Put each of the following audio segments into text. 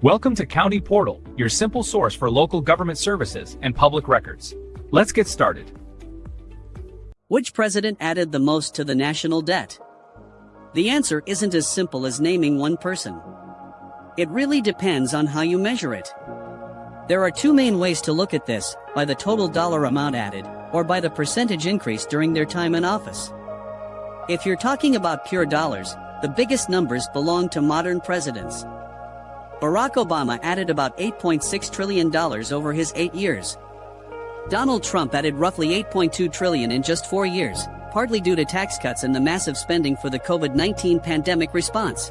Welcome to County Portal, your simple source for local government services and public records. Let's get started. Which president added the most to the national debt? The answer isn't as simple as naming one person. It really depends on how you measure it. There are two main ways to look at this: by the total dollar amount added, or by the percentage increase during their time in office. If you're talking about pure dollars, the biggest numbers belong to modern presidents. Barack Obama added about $8.6 trillion over his 8 years. Donald Trump added roughly $8.2 trillion in just 4 years, partly due to tax cuts and the massive spending for the COVID-19 pandemic response.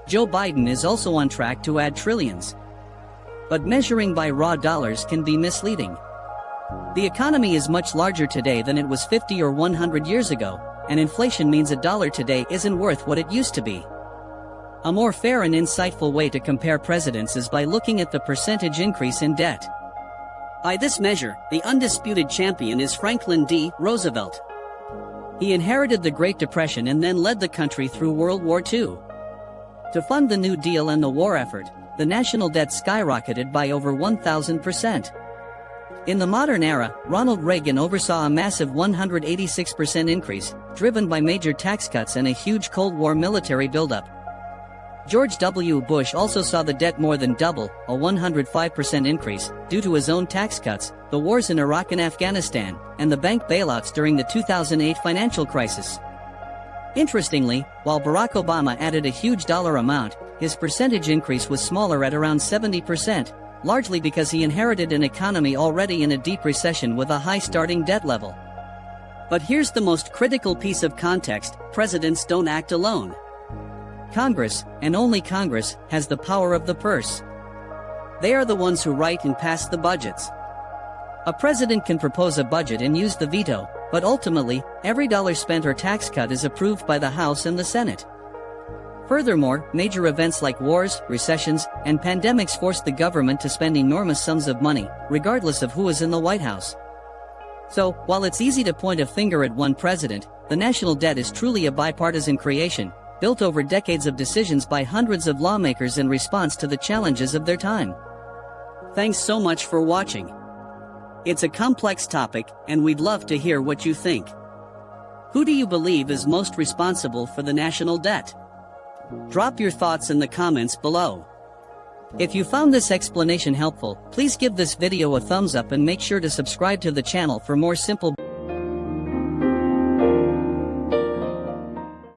Joe Biden is also on track to add trillions. But measuring by raw dollars can be misleading. The economy is much larger today than it was 50 or 100 years ago, and inflation means a dollar today isn't worth what it used to be. A more fair and insightful way to compare presidents is by looking at the percentage increase in debt. By this measure, the undisputed champion is Franklin D. Roosevelt. He inherited the Great Depression and then led the country through World War II. To fund the New Deal and the war effort, the national debt skyrocketed by over 1,000%. In the modern era, Ronald Reagan oversaw a massive 186% increase, driven by major tax cuts and a huge Cold War military buildup. George W. Bush also saw the debt more than double, a 105% increase, due to his own tax cuts, the wars in Iraq and Afghanistan, and the bank bailouts during the 2008 financial crisis. Interestingly, while Barack Obama added a huge dollar amount, his percentage increase was smaller at around 70%, largely because he inherited an economy already in a deep recession with a high starting debt level. But here's the most critical piece of context: presidents don't act alone. Congress, and only Congress, has the power of the purse. They are the ones who write and pass the budgets. A president can propose a budget and use the veto, but ultimately, every dollar spent or tax cut is approved by the House and the Senate. Furthermore, major events like wars, recessions, and pandemics force the government to spend enormous sums of money, regardless of who is in the White House. So, while it's easy to point a finger at one president, the national debt is truly a bipartisan creation, built over decades of decisions by hundreds of lawmakers in response to the challenges of their time. Thanks so much for watching. It's a complex topic, and we'd love to hear what you think. Who do you believe is most responsible for the national debt? Drop your thoughts in the comments below. If you found this explanation helpful, please give this video a thumbs up and make sure to subscribe to the channel for more simple